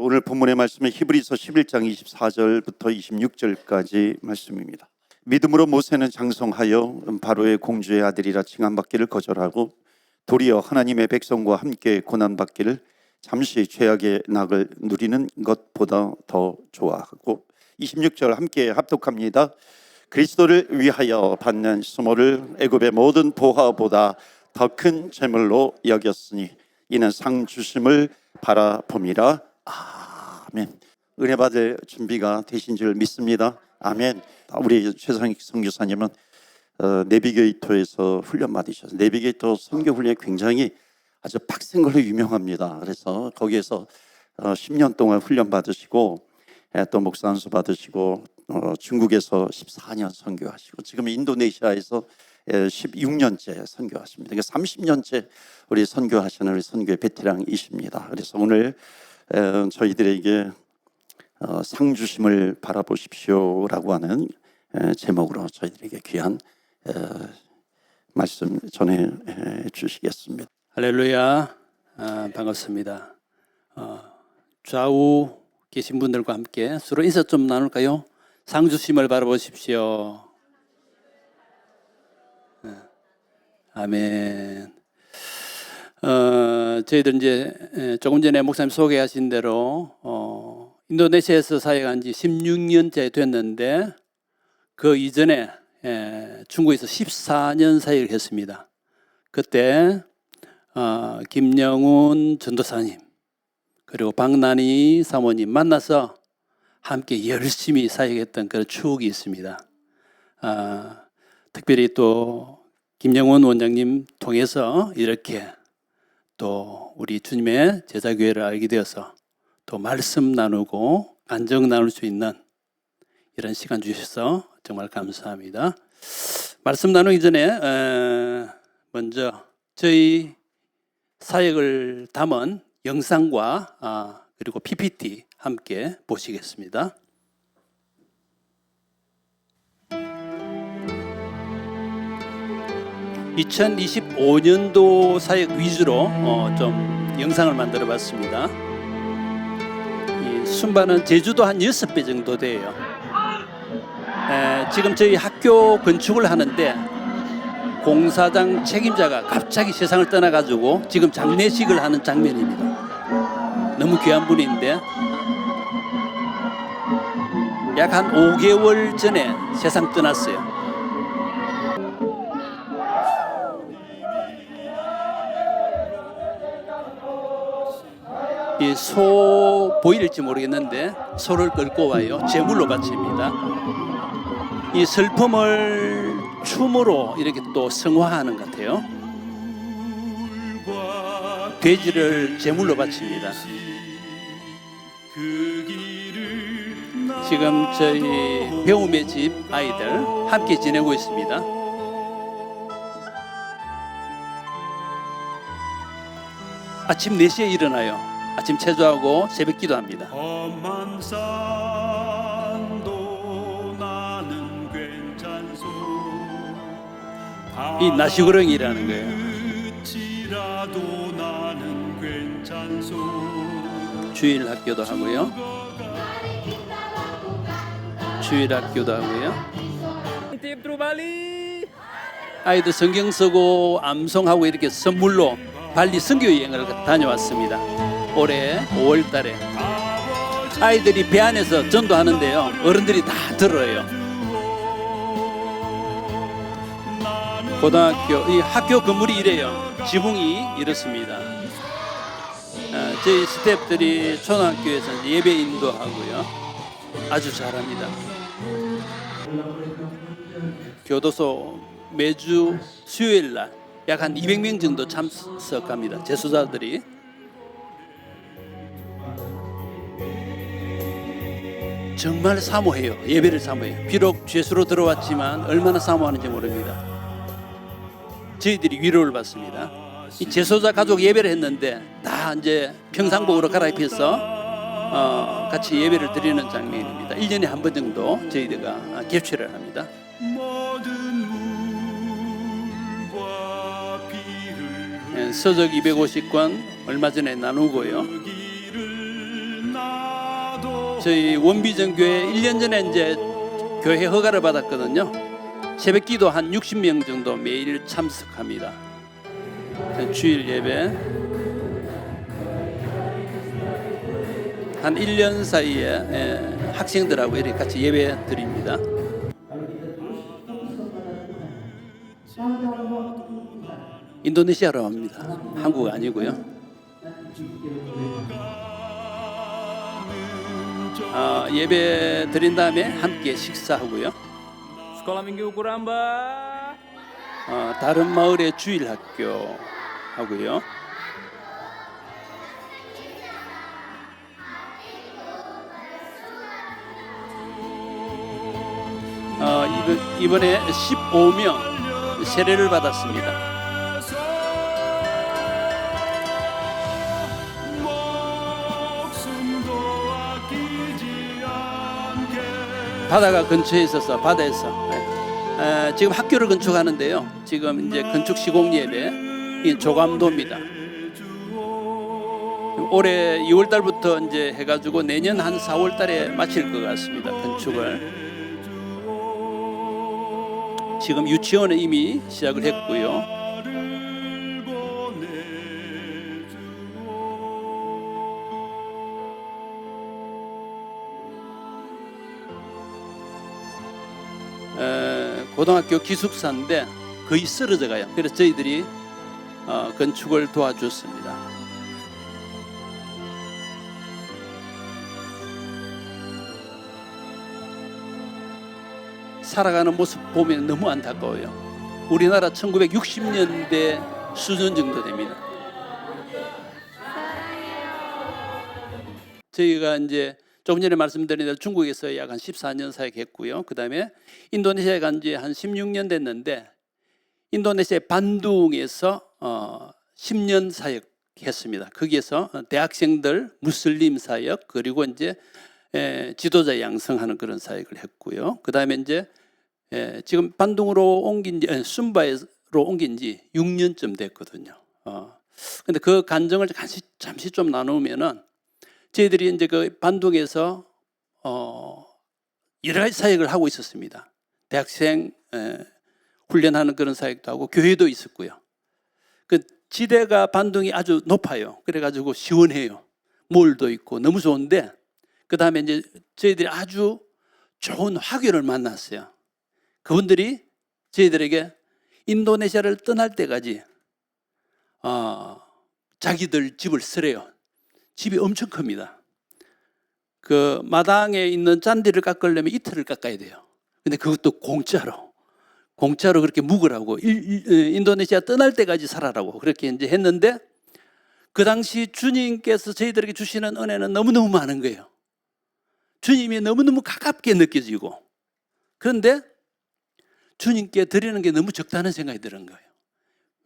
오늘 본문의 말씀은 히브리서 11장 24절부터 26절까지 말씀입니다. 믿음으로 모세는 장성하여 바로의 공주의 아들이라 칭함받기를 거절하고 도리어 하나님의 백성과 함께 고난받기를 잠시 죄악의 낙을 누리는 것보다 더 좋아하고 26절 함께 합독합니다. 그리스도를 위하여 받는 수모를 애굽의 모든 보화보다 더 큰 재물로 여겼으니 이는 상 주심을 바라봄이라. 아멘. 은혜 받을 준비가 되신 줄 믿습니다. 아멘. 우리 최상익 선교사님은 내비게이터에서 훈련 받으셔서 내비게이터 선교 훈련이 굉장히 아주 빡센 걸로 유명합니다. 그래서 거기에서 10년 동안 훈련 받으시고 또 목사 안수 받으시고 중국에서 14년 선교하시고 지금 인도네시아에서 16년째 선교하십니다. 그러니까 30년째 우리 선교하시는 우리 선교의 베테랑이십니다. 그래서 오늘 저희들에게 상 주심을 바라보십시오라고 하는 제목으로 저희들에게 귀한 말씀 전해 주시겠습니다. 할렐루야. 반갑습니다. 좌우 계신 분들과 함께 서로 인사 좀 나눌까요? 상 주심을 바라보십시오. 아멘. 저희들 이제 조금 전에 목사님 소개하신 대로 인도네시아에서 사역한 지 16년째 됐는데 그 이전에 중국에서 14년 사역을 했습니다. 그때 김영훈 전도사님 그리고 박난희 사모님 만나서 함께 열심히 사역했던 그런 추억이 있습니다. 특별히 또 김영훈 원장님 통해서 이렇게 또 우리 주님의 제자교회를 알게 되어서 또 말씀 나누고 간증 나눌 수 있는 이런 시간 주셔서 정말 감사합니다. 말씀 나누기 전에 먼저 저희 사역을 담은 영상과 그리고 PPT 함께 보시겠습니다. 2025년도 사역 위주로 좀 영상을 만들어 봤습니다. 이 순반은 제주도 한 6배 정도 돼요. 지금 저희 학교 건축을 하는데 공사장 책임자가 갑자기 세상을 떠나가지고 지금 장례식을 하는 장면입니다. 너무 귀한 분인데 약 한 5개월 전에 세상 떠났어요. 이 소 보일지 모르겠는데 소를 끌고 와요. 제물로 바칩니다. 이 슬픔을 춤으로 이렇게 또 성화하는 것 같아요. 돼지를 제물로 바칩니다. 지금 저희 배움의 집 아이들 함께 지내고 있습니다. 아침 4시에 일어나요. 아침 체조하고 새벽 기도합니다. 험한 산도 나는 괜찮소. 이 나시구렁이라는 거예요. 끝이라도 나는 괜찮소. 주일 학교도 하고요. 주일 학교도 하고요. 아이들 성경 쓰고 암송하고 이렇게 선물로 발리 선교 여행을 다녀왔습니다. 올해 5월 달에 아이들이 배 안에서 전도하는데요. 어른들이 다 들어요. 고등학교, 이 학교 건물이 이래요. 지붕이 이렇습니다. 저희 스태프들이 초등학교에서 예배 인도하고요. 아주 잘합니다. 교도소 매주 수요일 날 약 한 200명 정도 참석합니다. 재수자들이. 정말 사모해요. 예배를 사모해요. 비록 죄수로 들어왔지만 얼마나 사모하는지 모릅니다. 저희들이 위로를 받습니다. 이 재소자 가족 예배를 했는데 다 이제 평상복으로 갈아입혀서 같이 예배를 드리는 장면입니다. 1년에 한 번 정도 저희들가 개최를 합니다. 서적 250권 얼마 전에 나누고요. 저희 원비전 교회 1년 전에 이제 교회 허가를 받았거든요. 새벽기도 한 60명 정도 매일 참석합니다. 주일 예배 한 1년 사이에 학생들하고 이렇게 같이 예배 드립니다. 인도네시아로 합니다. 한국 아니고요. 예배 드린 다음에 함께 식사하고요. Sekolah Minggu Kuramba. 다른 마을의 주일 학교 하고요. 이번에 15명 세례를 받았습니다. 바다가 근처에 있어서 바다에서 지금 학교를 건축하는데요. 지금 이제 건축 시공 예배 이 조감도입니다. 올해 2월 달부터 이제 해가지고 내년 한 4월 달에 마칠 것 같습니다. 건축을. 지금 유치원은 이미 시작을 했고요. 고등학교 기숙사인데 거의 쓰러져 가요. 그래서 저희들이 건축을 도와줬습니다. 살아가는 모습 보면 너무 안타까워요. 우리나라 1960년대 수준 정도 됩니다. 저희가 이제 조금 전에 말씀드린 대로 중국에서 약 한 14년 사역했고요. 그 다음에 인도네시아에 간 지 한 16년 됐는데 인도네시아 반둥에서 10년 사역했습니다. 거기에서 대학생들 무슬림 사역 그리고 이제 지도자 양성하는 그런 사역을 했고요. 그 다음에 이제 지금 반둥으로 옮긴 지 순바로 옮긴 지 6년쯤 됐거든요. 근데 그 간정을 잠시 좀 나누면은 저희들이 이제 그 반둥에서 여러 가지 사역을 하고 있었습니다. 대학생 훈련하는 그런 사역도 하고 교회도 있었고요. 그 지대가 반둥이 아주 높아요. 그래가지고 시원해요. 몰도 있고 너무 좋은데 그 다음에 이제 저희들이 아주 좋은 화교를 만났어요. 그분들이 저희들에게 인도네시아를 떠날 때까지 자기들 집을 쓰래요. 집이 엄청 큽니다. 그 마당에 있는 잔디를 깎으려면 이틀을 깎아야 돼요. 근데 그것도 공짜로 그렇게 묵으라고 인도네시아 떠날 때까지 살아라고 그렇게 이제 했는데 그 당시 주님께서 저희들에게 주시는 은혜는 너무너무 많은 거예요. 주님이 너무너무 가깝게 느껴지고 그런데 주님께 드리는 게 너무 적다는 생각이 드는 거예요.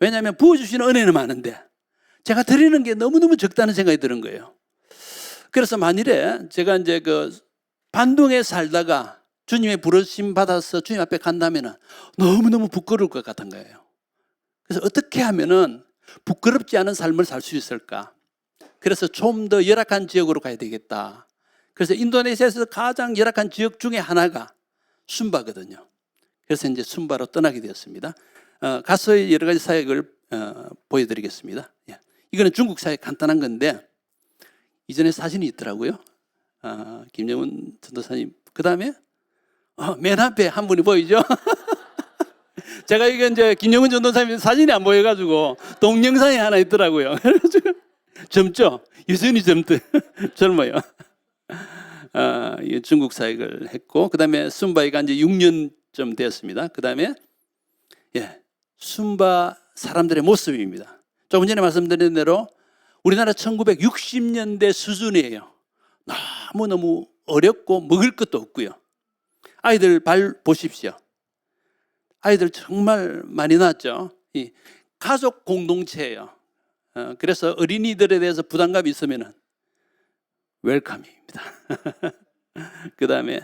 왜냐하면 부어주시는 은혜는 많은데 제가 드리는 게 너무너무 적다는 생각이 드는 거예요. 그래서 만일에 제가 이제 그 반둥에 살다가 주님의 부르심 받아서 주님 앞에 간다면 너무너무 부끄러울 것 같은 거예요. 그래서 어떻게 하면은 부끄럽지 않은 삶을 살 수 있을까? 그래서 좀 더 열악한 지역으로 가야 되겠다. 그래서 인도네시아에서 가장 열악한 지역 중에 하나가 순바거든요. 그래서 이제 순바로 떠나게 되었습니다. 가서 여러 가지 사역을 보여드리겠습니다. 이거는 중국 사역 간단한 건데 이전에 사진이 있더라고요. 김정은 전도사님. 그 다음에 맨 앞에 한 분이 보이죠? 제가 이거 이제 김정은 전도사님 사진이 안 보여가지고 동영상이 하나 있더라고요. 젊죠? 여전히 젊어요. 중국 사역을 했고 그 다음에 순바이가 이제 6년쯤 되었습니다. 그 다음에 순바 사람들의 모습입니다. 조금 전에 말씀드린 대로 우리나라 1960년대 수준이에요. 너무너무 어렵고 먹을 것도 없고요. 아이들 발 보십시오. 아이들 정말 많이 낳았죠. 이 가족 공동체예요. 그래서 어린이들에 대해서 부담감이 있으면 웰컴입니다. 그 다음에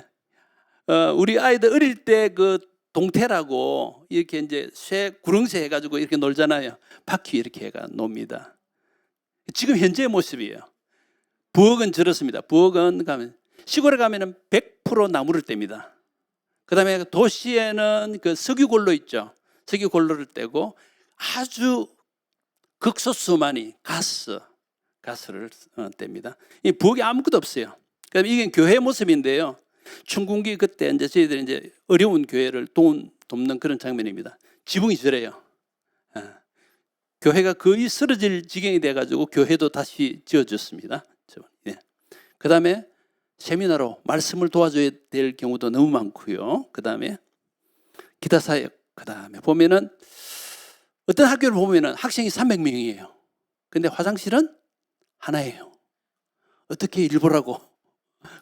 우리 아이들 어릴 때 그 동태라고 이렇게 이제 쇠 구렁쇠 해가지고 이렇게 놀잖아요. 바퀴 이렇게 해가 놉니다. 지금 현재의 모습이에요. 부엌은 저렇습니다. 부엌은 가면 시골에 가면은 100% 나무를 뗍니다. 그다음에 도시에는 그 석유골로 있죠. 석유골로를 떼고 아주 극소수만이 가스를 뗍니다. 이 부엌에 아무것도 없어요. 그럼 이게 교회 모습인데요. 춘궁기 그때 이제 저희들이 이제 어려운 교회를 돕는 그런 장면입니다. 지붕이 저래요. 교회가 거의 쓰러질 지경이 돼가지고 교회도 다시 지어줬습니다. 예. 그 다음에 세미나로 말씀을 도와줘야 될 경우도 너무 많고요. 그 다음에 기타 사역. 그 다음에 보면은 어떤 학교를 보면은 학생이 300명이에요. 근데 화장실은 하나예요. 어떻게 일보라고?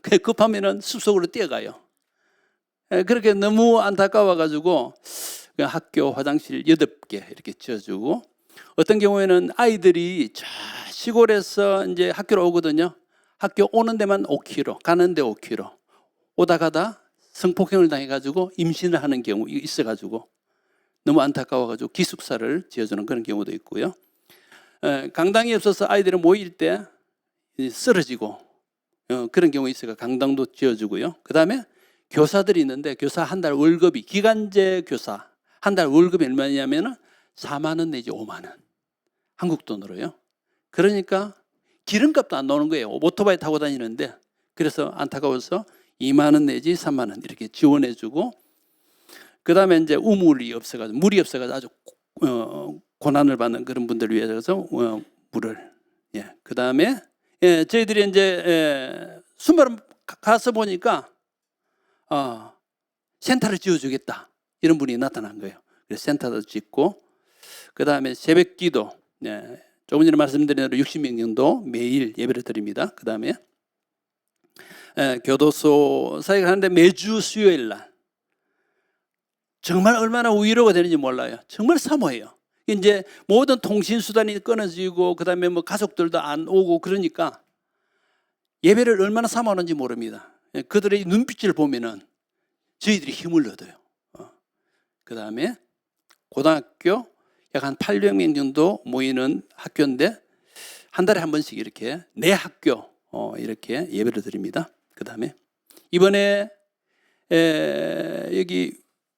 그냥 급하면은 숲속으로 뛰어가요. 그렇게 너무 안타까워가지고 학교 화장실 8개 이렇게 지어주고, 어떤 경우에는 아이들이 저 시골에서 이제 학교로 오거든요. 학교 오는 데만 5km, 가는데 5km. 오다 가다 성폭행을 당해가지고 임신을 하는 경우 있어가지고 너무 안타까워가지고 기숙사를 지어주는 그런 경우도 있고요. 강당이 없어서 아이들이 모일 때 쓰러지고 그런 경우 있어서 강당도 지어주고요. 그 다음에 교사들이 있는데 교사 한 달 월급이, 기간제 교사 한 달 월급이 얼마냐면 4만 원 내지 5만 원, 한국 돈으로요. 그러니까 기름값도 안 나오는 거예요. 오토바이 타고 다니는데. 그래서 안타까워서 2만 원 내지 3만 원 이렇게 지원해주고, 그 다음에 이제 우물이 없어가지고, 물이 없어가지고 아주 고난을 받는 그런 분들을 위해서 물을. 예. 그 다음에 저희들이 이제 순바람 가서 보니까 센터를 지어주겠다 이런 분이 나타난 거예요. 그래서 센터도 짓고, 그 다음에 새벽기도, 조금 전에 말씀드린 대로 60명 정도 매일 예배를 드립니다. 그 다음에 교도소 사역을 하는데 매주 수요일 날 정말 얼마나 위로가 되는지 몰라요. 정말 사모해요. 이제 모든 통신 수단이 끊어지고, 그 다음에 뭐 가족들도 안 오고 그러니까 예배를 얼마나 사모하는지 모릅니다. 그들의 눈빛을 보면은 저희들이 힘을 얻어요. 그 다음에 고등학교 약 한 800명 정도 모이는 학교인데 한 달에 한 번씩 이렇게 내 학교 이렇게 예배를 드립니다. 그 다음에 이번에 여기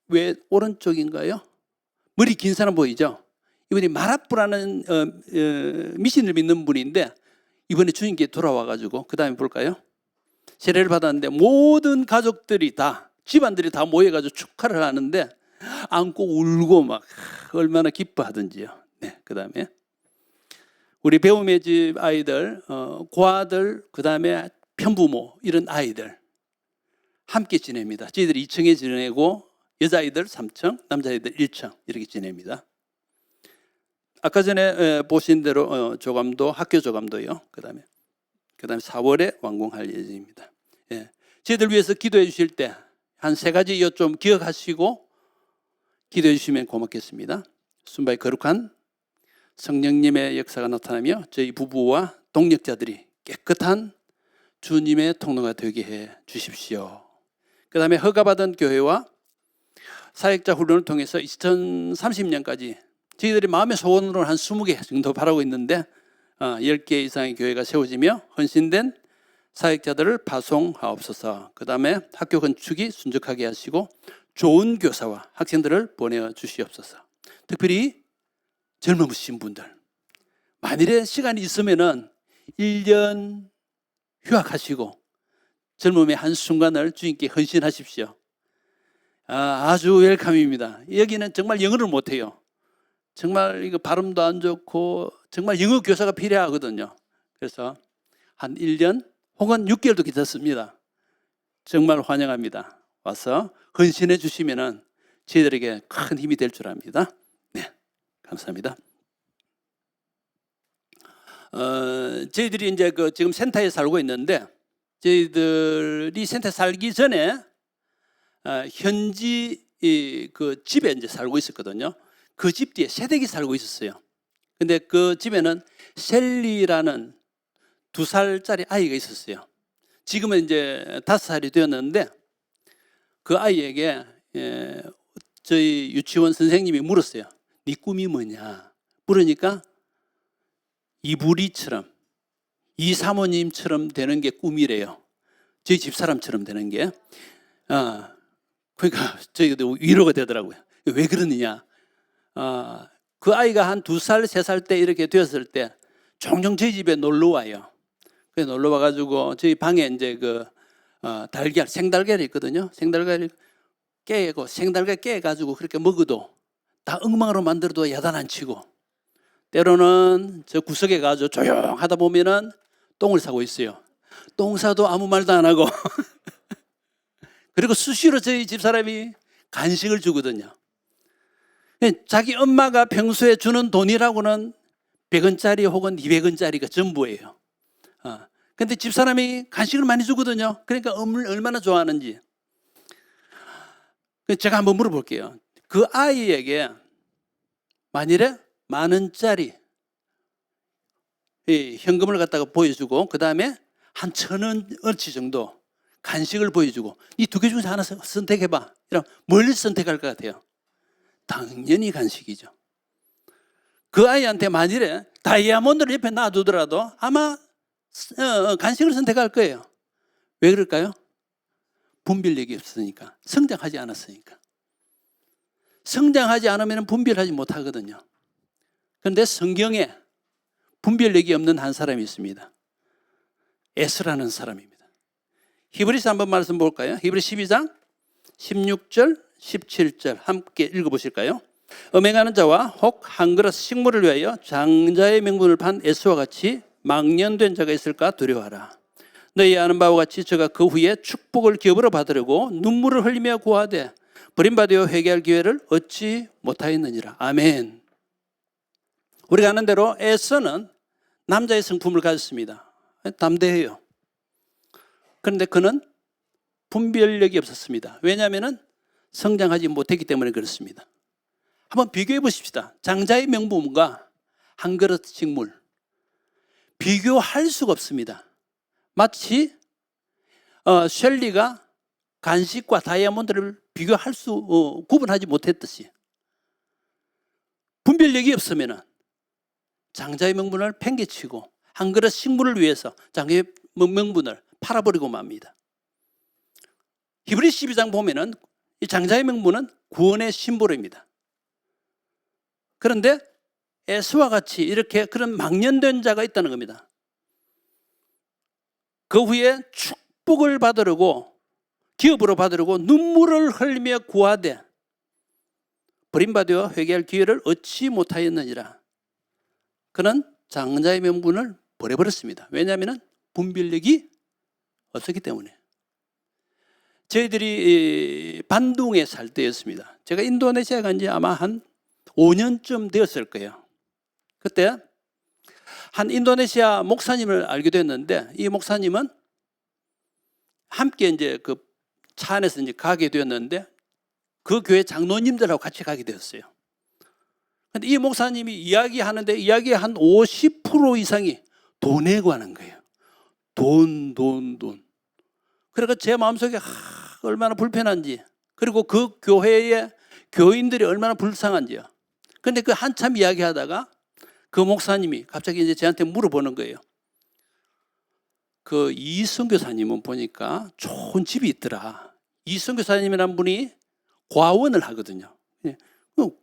왜 오른쪽인가요? 머리 긴 사람 보이죠? 이분이 마라프라는 미신을 믿는 분인데 이번에 주님께 돌아와가지고, 그 다음에 볼까요? 세례를 받았는데 모든 가족들이 다, 집안들이 다 모여가지고 축하를 하는데 안고 울고 막 얼마나 기뻐하던지요. 네, 그 다음에 우리 배움의 집 아이들, 고아들, 그 다음에 편부모 이런 아이들 함께 지냅니다. 저희들이 2층에 지내고 여자아이들 3층, 남자아이들 1층 이렇게 지냅니다. 아까 전에 보신 대로 조감도, 학교 조감도요. 그 다음에 4월에 완공할 예정입니다. 예. 저희들 위해서 기도해 주실 때 한 3가지 좀 기억하시고 기도해 주시면 고맙겠습니다. 순바의 거룩한 성령님의 역사가 나타나며 저희 부부와 동력자들이 깨끗한 주님의 통로가 되게 해 주십시오. 그 다음에 허가받은 교회와 사역자 훈련을 통해서 2030년까지 저희들이 마음의 소원으로 한 20개 정도 바라고 있는데 10개 이상의 교회가 세워지며 헌신된 사역자들을 파송하옵소서. 그 다음에 학교 건축이 순적하게 하시고 좋은 교사와 학생들을 보내주시옵소서. 특별히 젊으신 분들, 만일에 시간이 있으면은 1년 휴학하시고 젊음의 한순간을 주님께 헌신하십시오. 아주 웰컴입니다. 여기는 정말 영어를 못해요. 정말 이거 발음도 안 좋고 정말 영어 교사가 필요하거든요. 그래서 한 1년 혹은 6개월도 괜찮습니다. 정말 환영합니다. 와서 헌신해 주시면은 저희들에게 큰 힘이 될 줄 압니다. 네, 감사합니다. 저희들이 이제 지금 센터에 살고 있는데, 저희들이 센터에 살기 전에 현지 그 집에 이제 살고 있었거든요. 그 집 뒤에 새댁이 살고 있었어요. 근데 그 집에는 셀리라는 2살짜리 아이가 있었어요. 지금은 이제 5살이 되었는데, 그 아이에게 저희 유치원 선생님이 물었어요. 네 꿈이 뭐냐? 물으니까 이부리처럼, 이 사모님처럼 되는 게 꿈이래요. 저희 집사람처럼 되는 게, 그러니까 저희도 위로가 되더라고요. 왜 그러느냐? 그 아이가 한 2살, 3살 때 이렇게 되었을 때 종종 저희 집에 놀러 와요. 그래서 놀러 와가지고 저희 방에 이제 달걀, 생달걀이 있거든요. 생달걀이 깨고 생달걀 깨가지고 그렇게 먹어도 다 엉망으로 만들어도 야단 안 치고, 때로는 저 구석에 가서 조용하다 보면은 똥을 싸고 있어요. 똥 싸도 아무 말도 안 하고 그리고 수시로 저희 집사람이 간식을 주거든요. 자기 엄마가 평소에 주는 돈이라고는 100원짜리 혹은 200원짜리가 전부예요. 근데 집사람이 간식을 많이 주거든요. 그러니까 얼마나 좋아하는지. 제가 한번 물어볼게요. 그 아이에게 만일에 10,000원짜리 현금을 갖다가 보여주고 그 다음에 한 1,000원어치 정도 간식을 보여주고 이 2개 중에서 하나 선택해봐. 이러면 뭘 선택할 것 같아요? 당연히 간식이죠. 그 아이한테 만일에 다이아몬드를 옆에 놔두더라도 아마 간식을 선택할 거예요. 왜 그럴까요? 분별력이 없으니까. 성장하지 않았으니까. 성장하지 않으면 분별하지 못하거든요. 그런데 성경에 분별력이 없는 한 사람이 있습니다. 에스라는 사람입니다. 히브리서 한번 말씀 볼까요? 히브리 12장 16절 17절 함께 읽어보실까요? 음행하는 자와 혹 한 그릇 식물을 위하여 장자의 명분을 판 에스와 같이 망령된 자가 있을까 두려워하라. 너희 아는 바와 같이 저가 그 후에 축복을 기업으로 받으려고 눈물을 흘리며 구하되 버림받아 회개할 기회를 얻지 못하였느니라. 아멘. 우리가 아는 대로 에서는 남자의 성품을 가졌습니다. 담대해요. 그런데 그는 분별력이 없었습니다. 왜냐하면 성장하지 못했기 때문에 그렇습니다. 한번 비교해 보십시다. 장자의 명분과 한 그릇 식물. 비교할 수가 없습니다. 마치 셸리가 간식과 다이아몬드를 비교할 구분하지 못했듯이 분별력이 없으면 장자의 명분을 팽개치고 한 그릇 식물을 위해서 장자의 명분을 팔아버리고 맙니다. 히브리 12장 보면은 이 장자의 명분은 구원의 심볼입니다. 그런데 에스와 같이 이렇게 그런 망령된 자가 있다는 겁니다. 그 후에 축복을 받으려고 기업으로 받으려고 눈물을 흘리며 구하되 버림받아 회개할 기회를 얻지 못하였느니라. 그는 장자의 명분을 버려버렸습니다. 왜냐하면 분별력이 없었기 때문에. 저희들이 반둥에 살 때였습니다. 제가 인도네시아에 간 지 아마 한 5년쯤 되었을 거예요. 그때 한 인도네시아 목사님을 알게 됐는데 이 목사님은 함께 이제 그 차 안에서 이제 가게 되었는데 그 교회 장로님들하고 같이 가게 되었어요. 근데 이 목사님이 이야기하는데 이야기의 한 50% 이상이 돈에 관한 거예요. 돈. 그러니까 제 마음속에 얼마나 불편한지, 그리고 그 교회의 교인들이 얼마나 불쌍한지요. 근데 그 한참 이야기하다가 그 목사님이 갑자기 이제 저한테 물어보는 거예요. 그 이승 교사님은 보니까 좋은 집이 있더라. 이승 교사님이라는 분이 과원을 하거든요.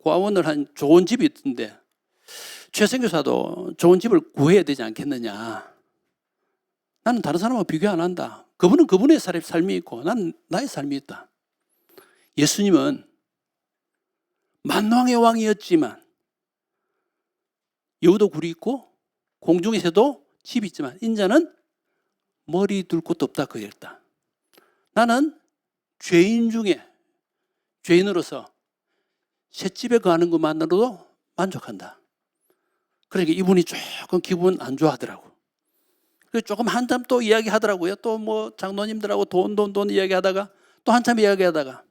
과원을 한 좋은 집이 있던데 최승 교사도 좋은 집을 구해야 되지 않겠느냐. 나는 다른 사람하고 비교 안 한다. 그분은 그분의 삶이 있고 나는 나의 삶이 있다. 예수님은 만왕의 왕이었지만 여우도 굴이 있고 공중에서도 집이 있지만 인자는 머리 둘 곳도 없다 그랬다. 나는 죄인 중에 죄인으로서 셋집에 가는 것만으로도 만족한다. 그러니까 이분이 조금 기분 안 좋아하더라고. 그래서 조금 한참 또 이야기하더라고요. 또 뭐 장로님들하고 돈 이야기하다가 또 한참 이야기하다가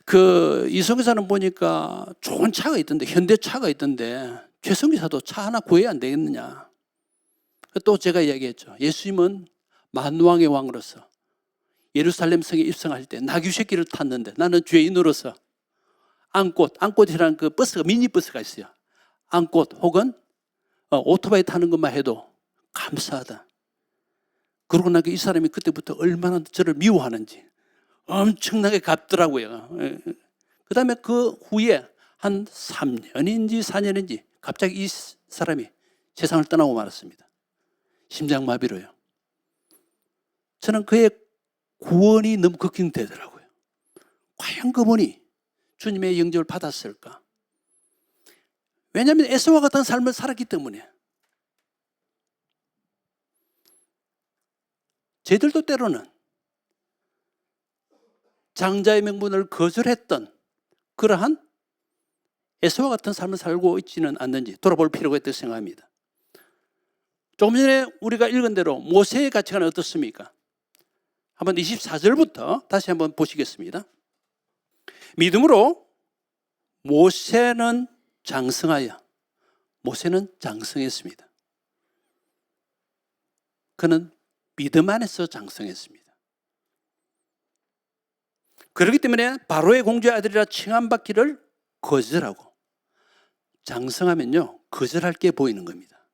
그 이성기사는 보니까 좋은 차가 있던데 현대차가 있던데 최성기사도 차 하나 구해야 안 되겠느냐. 또 제가 이야기했죠. 예수님은 만왕의 왕으로서 예루살렘 성에 입성할 때 나귀새끼를 탔는데 나는 죄인으로서 안꽃이라는 그 버스가 미니버스가 있어요. 안꽃 혹은 오토바이 타는 것만 해도 감사하다. 그러고 나니까 이 사람이 그때부터 얼마나 저를 미워하는지 엄청나게 갚더라고요. 그 다음에 그 후에 한 3년인지 4년인지 갑자기 이 사람이 세상을 떠나고 말았습니다. 심장마비로요. 저는 그의 구원이 너무 걱정되더라고요. 과연 그분이 주님의 영접을 받았을까? 왜냐하면 에서와 같은 삶을 살았기 때문에. 저희들도 때로는 장자의 명분을 거절했던 그러한 에서와 같은 삶을 살고 있지는 않는지 돌아볼 필요가 있다고 생각합니다. 조금 전에 우리가 읽은 대로 모세의 가치관은 어떻습니까? 한번 24절부터 다시 한번 보시겠습니다. 믿음으로 모세는 장성했습니다. 그는 믿음 안에서 장성했습니다. 그렇기 때문에 바로의 공주의 아들이라 칭함받기를 거절하고, 장성하면요 거절할 게 보이는 겁니다.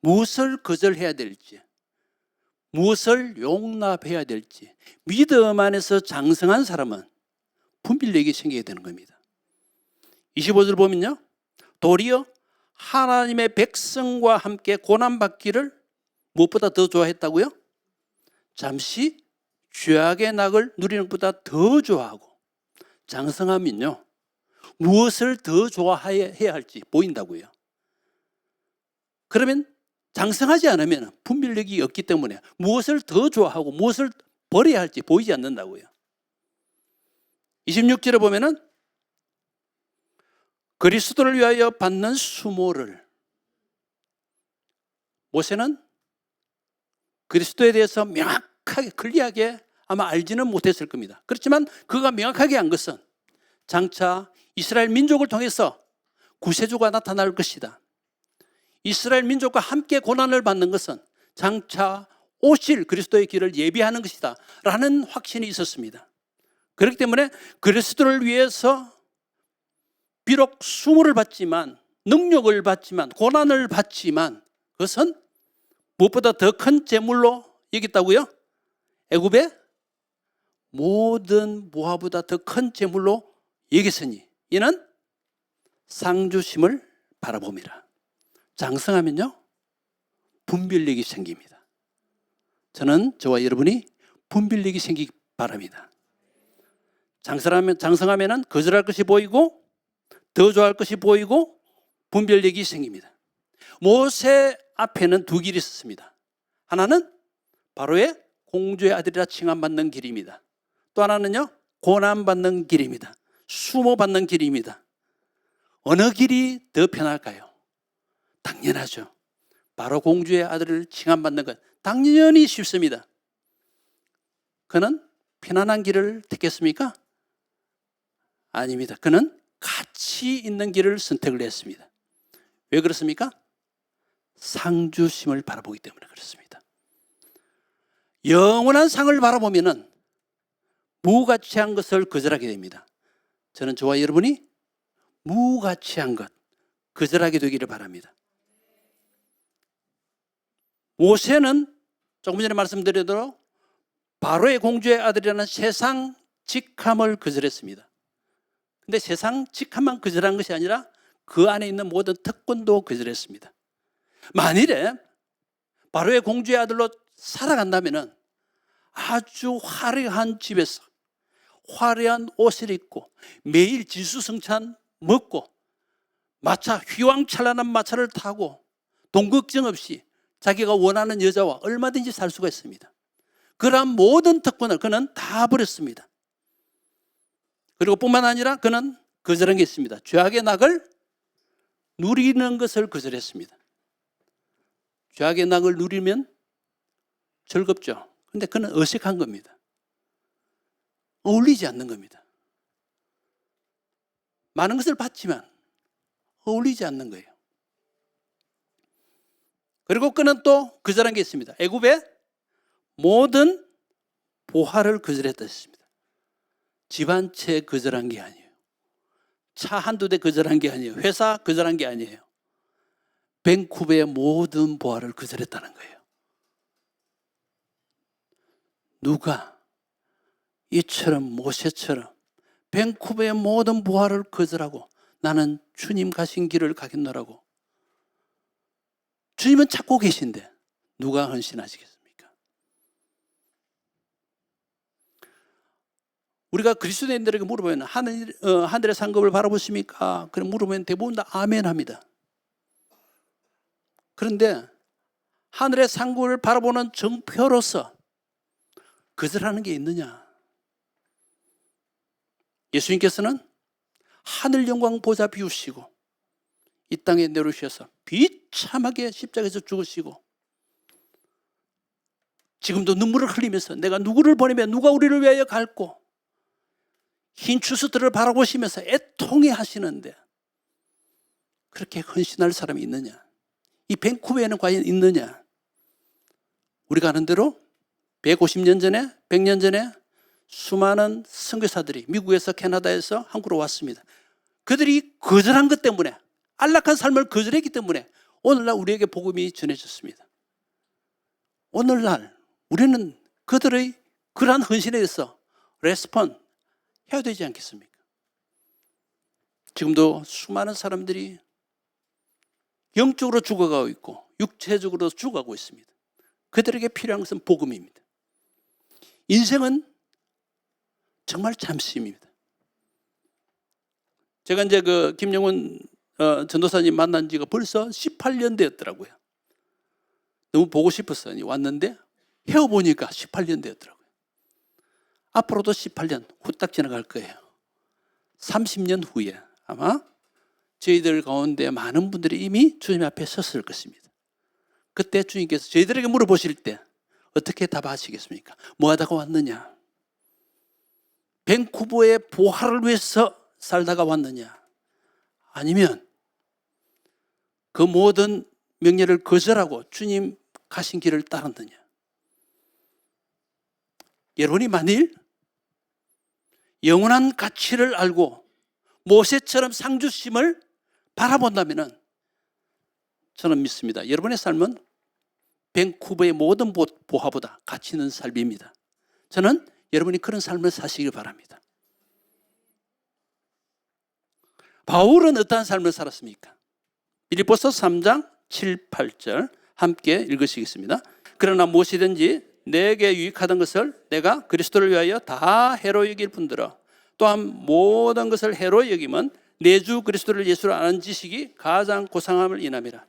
무엇을 거절해야 될지, 무엇을 용납해야 될지, 믿음 안에서 장성한 사람은 분별력이 생기게 되는 겁니다. 25절 보면요, 도리어 하나님의 백성과 함께 고난받기를 무엇보다 더 좋아했다고요? 잠시 죄악의 낙을 누리는 것보다 더 좋아하고, 장성하면요 무엇을 더 좋아해야 할지 보인다고요. 그러면 장성하지 않으면 분별력이 없기 때문에 무엇을 더 좋아하고 무엇을 버려야 할지 보이지 않는다고요. 26절에 보면은 그리스도를 위하여 받는 수모를, 모세는 그리스도에 대해서 명확하게 클리어하게 아마 알지는 못했을 겁니다. 그렇지만 그가 명확하게 한 것은 장차 이스라엘 민족을 통해서 구세주가 나타날 것이다. 이스라엘 민족과 함께 고난을 받는 것은 장차 오실 그리스도의 길을 예비하는 것이다 라는 확신이 있었습니다. 그렇기 때문에 그리스도를 위해서 비록 수모를 받지만, 능력을 받지만, 고난을 받지만 그것은 무엇보다 더 큰 재물로 여겼다고요? 애굽의 모든 부하보다 더 큰 재물로 여겼으니 이는 상주심을 바라봅니다. 장성하면요 분별력이 생깁니다. 저는 저와 여러분이 분별력이 생기기 바랍니다. 장성하면은 거절할 것이 보이고 더 좋아할 것이 보이고 분별력이 생깁니다. 모세 앞에는 두 길이 있었습니다. 하나는 바로의 공주의 아들이라 칭함받는 길입니다. 또 하나는요 고난받는 길입니다. 수모받는 길입니다. 어느 길이 더 편할까요? 당연하죠. 바로 공주의 아들을 칭함받는 것 당연히 쉽습니다. 그는 편안한 길을 택했습니까? 아닙니다. 그는 가치 있는 길을 선택을 했습니다. 왜 그렇습니까? 상주심을 바라보기 때문에 그렇습니다. 영원한 상을 바라보면은 무가치한 것을 거절하게 됩니다. 저는 저와 여러분이 무가치한 것 거절하게 되기를 바랍니다. 모세는 조금 전에 말씀드린 대로 바로의 공주의 아들이라는 세상 직함을 거절했습니다. 근데 세상 직함만 거절한 것이 아니라 그 안에 있는 모든 특권도 거절했습니다. 만일에 바로의 공주의 아들로 살아간다면 아주 화려한 집에서 화려한 옷을 입고 매일 지수성찬 먹고 마차, 휘황찬란한 마차를 타고 돈 걱정 없이 자기가 원하는 여자와 얼마든지 살 수가 있습니다. 그러한 모든 특권을 그는 다 버렸습니다. 그리고 뿐만 아니라 그는 거절한 게 있습니다. 죄악의 낙을 누리는 것을 거절했습니다. 죄악의 낙을 누리면 즐겁죠. 그런데 그는 어색한 겁니다. 어울리지 않는 겁니다. 많은 것을 받지만 어울리지 않는 거예요. 그리고 그는 또 거절한 게 있습니다. 애굽의 모든 보화를 거절했다 했습니다. 집 한 채 거절한 게 아니에요. 차 한두 대 거절한 게 아니에요. 회사 거절한 게 아니에요. 밴쿠버의 모든 보화를 거절했다는 거예요. 누가 이처럼 모세처럼 밴쿠버의 모든 부활을 거절하고 나는 주님 가신 길을 가겠노라고. 주님은 찾고 계신데 누가 헌신하시겠습니까? 우리가 그리스도인들에게 물어보면 하늘의 상급을 바라보십니까? 그럼 물어보면 대부분 다 아멘 합니다. 그런데 하늘의 상급을 바라보는 정표로서 거절하는 게 있느냐? 예수님께서는 하늘 영광 보좌 비우시고 이 땅에 내려오셔서 비참하게 십자가에서 죽으시고 지금도 눈물을 흘리면서 내가 누구를 보내면 누가 우리를 위하여 갈고 흰 추수들을 바라보시면서 애통해 하시는데 그렇게 헌신할 사람이 있느냐? 이 밴쿠버에는 과연 있느냐? 우리가 아는 대로 150년 전에 100년 전에 수많은 선교사들이 미국에서 캐나다에서 한국으로 왔습니다. 그들이 거절한 것 때문에 안락한 삶을 거절했기 때문에 오늘날 우리에게 복음이 전해졌습니다. 오늘날 우리는 그들의 그러한 헌신에 대해서 레스폰 해야 되지 않겠습니까? 지금도 수많은 사람들이 영적으로 죽어가고 있고 육체적으로 죽어가고 있습니다. 그들에게 필요한 것은 복음입니다. 인생은 정말 잠시입니다. 제가 이제 그 김영훈 전도사님 만난 지가 벌써 18년 되었더라고요. 너무 보고 싶어서 왔는데 헤어보니까 18년 되었더라고요. 앞으로도 18년 후딱 지나갈 거예요. 30년 후에 아마 저희들 가운데 많은 분들이 이미 주님 앞에 섰을 것입니다. 그때 주님께서 저희들에게 물어보실 때 어떻게 답하시겠습니까? 뭐 하다가 왔느냐? 밴쿠버의 부활을 위해서 살다가 왔느냐? 아니면 그 모든 명령을 거절하고 주님 가신 길을 따랐느냐? 여러분이 만일 영원한 가치를 알고 모세처럼 상주심을 바라본다면 저는 믿습니다. 여러분의 삶은 밴쿠버의 모든 보화보다 가치 있는 삶입니다. 저는 여러분이 그런 삶을 사시길 바랍니다. 바울은 어떠한 삶을 살았습니까? 빌립보서 3장 7, 8절 함께 읽으시겠습니다. 그러나 무엇이든지 내게 유익하던 것을 내가 그리스도를 위하여 다 해로 여길 뿐더러 또한 모든 것을 해로 여김은 내 주 그리스도를 예수로 아는 지식이 가장 고상함을 인함이라.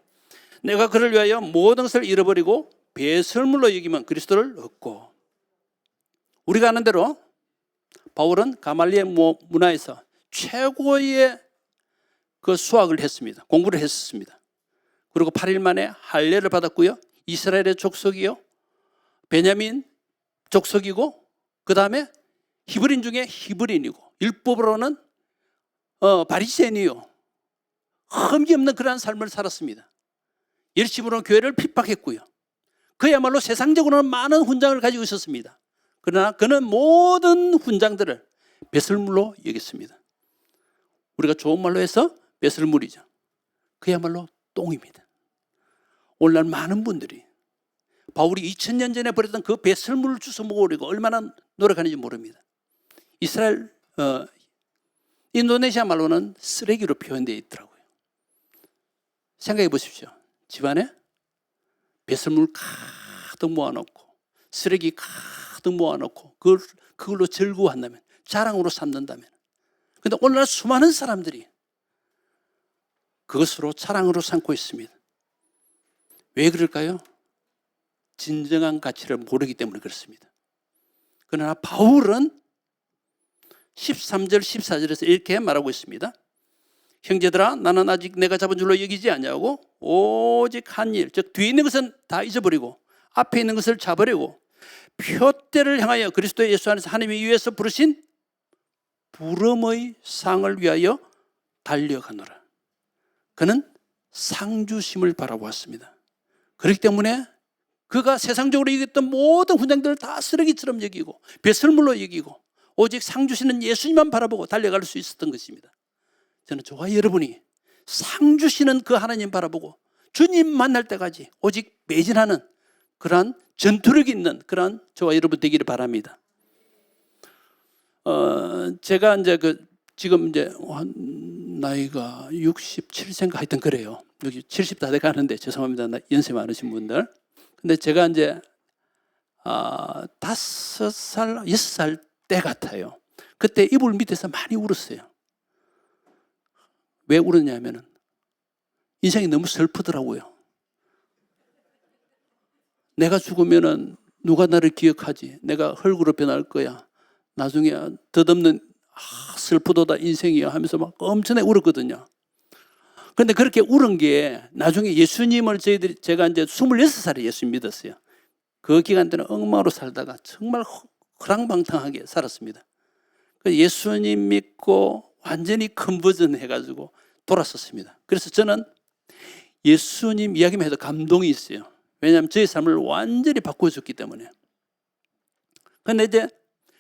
내가 그를 위하여 모든 것을 잃어버리고 배설물로 여기면 그리스도를 얻고. 우리가 아는 대로 바울은 가말리엘 문화에서 최고의 그 수학을 했습니다. 공부를 했습니다. 그리고 8일 만에 할례를 받았고요. 이스라엘의 족속이요. 베냐민 족속이고 그 다음에 히브리인 중에 히브리인이고 율법으로는 바리새인이요. 흠기 없는 그러한 삶을 살았습니다. 열심으로 교회를 핍박했고요. 그야말로 세상적으로는 많은 훈장을 가지고 있었습니다. 그러나 그는 모든 훈장들을 배설물로 여겼습니다. 우리가 좋은 말로 해서 배설물이죠. 그야말로 똥입니다. 오늘날 많은 분들이 바울이 2000년 전에 버렸던 그 배설물을 주워 먹으려고 얼마나 노력하는지 모릅니다. 이스라엘, 인도네시아 말로는 쓰레기로 표현되어 있더라고요. 생각해 보십시오. 집안에 배설물 가득 모아놓고 쓰레기 가득 모아놓고 그걸로 즐거워한다면, 자랑으로 삼는다면. 그런데 오늘날 수많은 사람들이 그것으로 자랑으로 삼고 있습니다. 왜 그럴까요? 진정한 가치를 모르기 때문에 그렇습니다. 그러나 바울은 13절 14절에서 이렇게 말하고 있습니다. 형제들아, 나는 아직 내가 잡은 줄로 여기지 아니하고 오직 한 일, 즉 뒤에 있는 것은 다 잊어버리고 앞에 있는 것을 잡으려고 표대를 향하여 그리스도 예수 안에서 하나님이 위에서 부르신 부름의 상을 위하여 달려가노라. 그는 상주심을 바라보았습니다. 그렇기 때문에 그가 세상적으로 여겼던 모든 훈장들을 다 쓰레기처럼 여기고 배설물로 여기고 오직 상주시는 예수님만 바라보고 달려갈 수 있었던 것입니다. 저는 저와 여러분이 상주시는 그 하나님 바라보고 주님 만날 때까지 오직 매진하는 그러한 전투력 있는 그런 저와 여러분 되기를 바랍니다. 제가 이제 지금 이제 나이가 67세인가 하여튼 그래요. 여기 70 다 돼 가는데 죄송합니다. 연세 많으신 분들. 근데 제가 이제 5살, 6살 때 같아요. 그때 이불 밑에서 많이 울었어요. 왜 울었냐면은 인생이 너무 슬프더라고요. 내가 죽으면은 누가 나를 기억하지? 내가 흙으로 변할 거야. 나중에 덧없는 슬프도다 인생이야 하면서 막 엄청나게 울었거든요. 그런데 그렇게 울은 게 나중에 예수님을 제가 이제 26살에 예수님 믿었어요. 그 기간 때는 엉망으로 살다가 정말 허랑방탕하게 살았습니다. 예수님 믿고 완전히 컨버전 해가지고 돌았었습니다. 그래서 저는 예수님 이야기만 해도 감동이 있어요. 왜냐하면 저의 삶을 완전히 바꿔줬기 때문에. 그런데 이제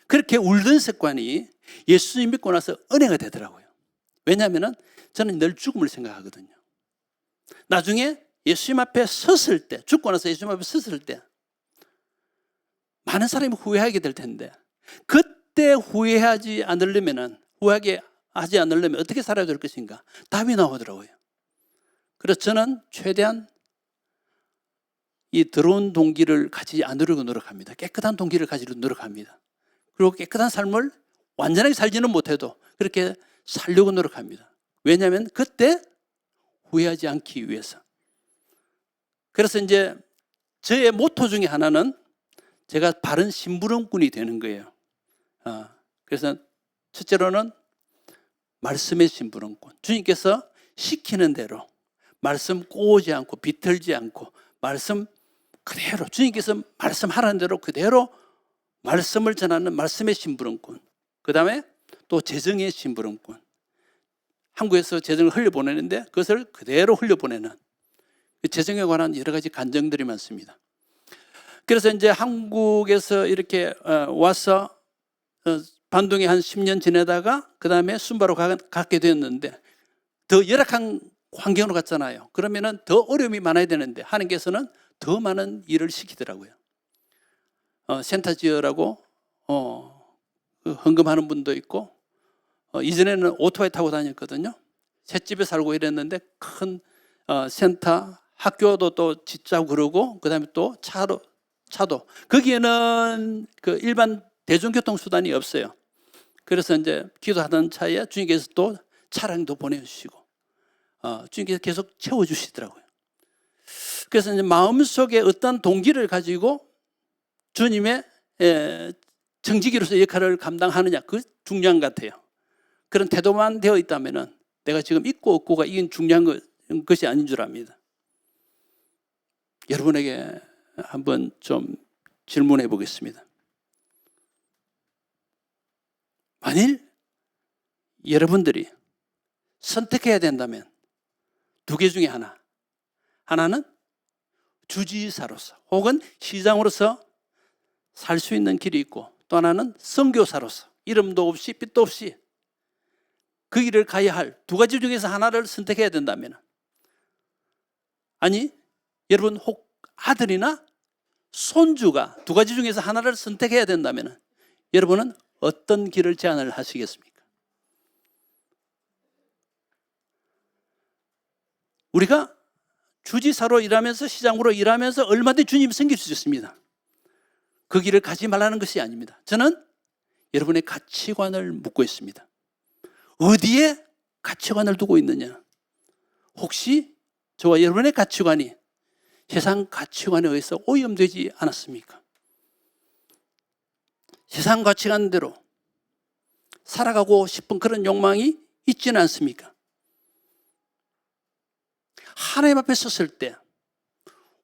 그렇게 울던 습관이 예수님 믿고 나서 은혜가 되더라고요. 왜냐하면 저는 늘 죽음을 생각하거든요. 나중에 예수님 앞에 섰을 때, 죽고 나서 예수님 앞에 섰을 때 많은 사람이 후회하게 될 텐데 그때 후회하지 않으려면 어떻게 살아야 될 것인가? 답이 나오더라고요. 그래서 저는 최대한 이 더러운 동기를 가지지 않으려고 노력합니다. 깨끗한 동기를 가지려고 노력합니다. 그리고 깨끗한 삶을 완전하게 살지는 못해도 그렇게 살려고 노력합니다. 왜냐하면 그때 후회하지 않기 위해서. 그래서 이제 저의 모토 중에 하나는 제가 바른 심부름꾼이 되는 거예요. 그래서 첫째로는 말씀의 심부름꾼. 주님께서 시키는 대로 말씀 꼬우지 않고 비틀지 않고 말씀 그대로 주님께서 말씀하라는 대로 그대로 말씀을 전하는 말씀의 심부름꾼. 그 다음에 또 재정의 심부름꾼. 한국에서 재정을 흘려보내는데 그것을 그대로 흘려보내는 재정에 관한 여러 가지 간증들이 많습니다. 그래서 이제 한국에서 이렇게 와서 반동에 한 10년 지내다가 그 다음에 순바로 갔게 되었는데 더 열악한 환경으로 갔잖아요. 그러면은 더 어려움이 많아야 되는데 하나님께서는 더 많은 일을 시키더라고요. 센터 지어라고 헌금하는 분도 있고 이전에는 오토바이 타고 다녔거든요. 셋집에 살고 이랬는데 큰 센터 학교도 또 짓자고 그러고 그다음에 또 차도 거기에는 그 일반 대중교통 수단이 없어요. 그래서 이제 기도하던 차에 주님께서 또 차량도 보내주시고 주님께서 계속 채워주시더라고요. 그래서 이제 마음속에 어떤 동기를 가지고 주님의 정직이로서 역할을 감당하느냐 그 중요한 것 같아요. 그런 태도만 되어 있다면 내가 지금 있고 없고가 이건 중요한 것이 아닌 줄 압니다. 여러분에게 한번 좀 질문해 보겠습니다. 만일 여러분들이 선택해야 된다면 두 개 중에 하나는 주지사로서 혹은 시장으로서 살 수 있는 길이 있고 또 하나는 선교사로서 이름도 없이 빛도 없이 그 길을 가야 할 두 가지 중에서 하나를 선택해야 된다면 아니 여러분 혹 아들이나 손주가 두 가지 중에서 하나를 선택해야 된다면 여러분은 어떤 길을 제안을 하시겠습니까? 우리가 주지사로 일하면서 시장으로 일하면서 얼마든지 주님 섬길 수 있습니다. 그 길을 가지 말라는 것이 아닙니다. 저는 여러분의 가치관을 묻고 있습니다. 어디에 가치관을 두고 있느냐? 혹시 저와 여러분의 가치관이 세상 가치관에 의해서 오염되지 않았습니까? 세상 가치관대로 살아가고 싶은 그런 욕망이 있지는 않습니까? 하나님 앞에 섰을 때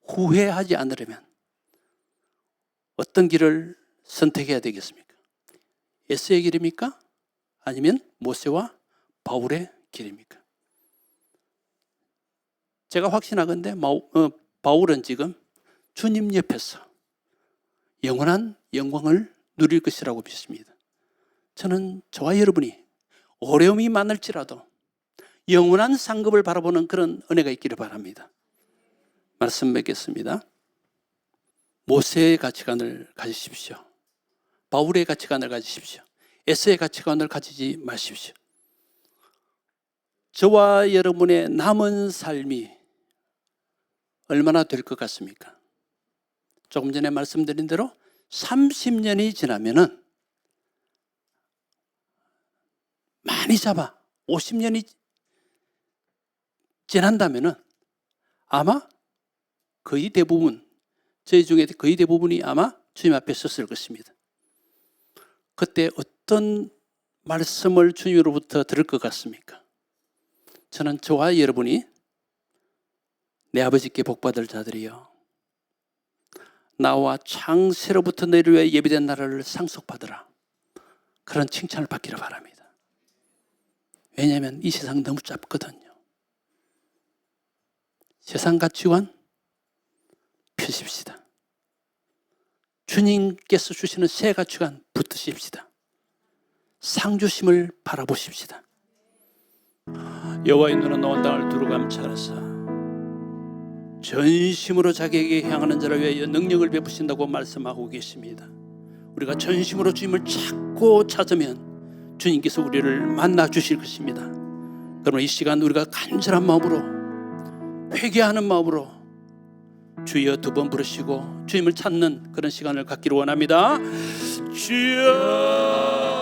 후회하지 않으려면 어떤 길을 선택해야 되겠습니까? 에스의 길입니까? 아니면 모세와 바울의 길입니까? 제가 확신하건대 바울은 지금 주님 옆에서 영원한 영광을 누릴 것이라고 믿습니다. 저는 저와 여러분이 어려움이 많을지라도 영원한 상급을 바라보는 그런 은혜가 있기를 바랍니다. 말씀 맺겠습니다. 모세의 가치관을 가지십시오. 바울의 가치관을 가지십시오. 에서의 가치관을 가지지 마십시오. 저와 여러분의 남은 삶이 얼마나 될 것 같습니까? 조금 전에 말씀드린 대로 30년이 지나면은 많이 잡아 50년이 지난다면은 아마 거의 대부분, 저희 중에 거의 대부분이 아마 주님 앞에 섰을 것입니다. 그때 어떤 말씀을 주님으로부터 들을 것 같습니까? 저는 저와 여러분이 내 아버지께 복받을 자들이여 나와 창세로부터 너희를 위해 예비된 나라를 상속받으라, 그런 칭찬을 받기를 바랍니다. 왜냐하면 이 세상 너무 짧거든요. 세상 가치관 펴십시다. 주님께서 주시는 새 가치관 붙드십시다. 상주심을 바라보십시다. 여호와의 눈은 온 땅을 두루 감찰하사 전심으로 자기에게 향하는 자를 위하여 능력을 베푸신다고 말씀하고 계십니다. 우리가 전심으로 주님을 찾고 찾으면 주님께서 우리를 만나 주실 것입니다. 그러면 이 시간 우리가 간절한 마음으로, 회개하는 마음으로 주여 두 번 부르시고 주님을 찾는 그런 시간을 갖기를 원합니다. 주여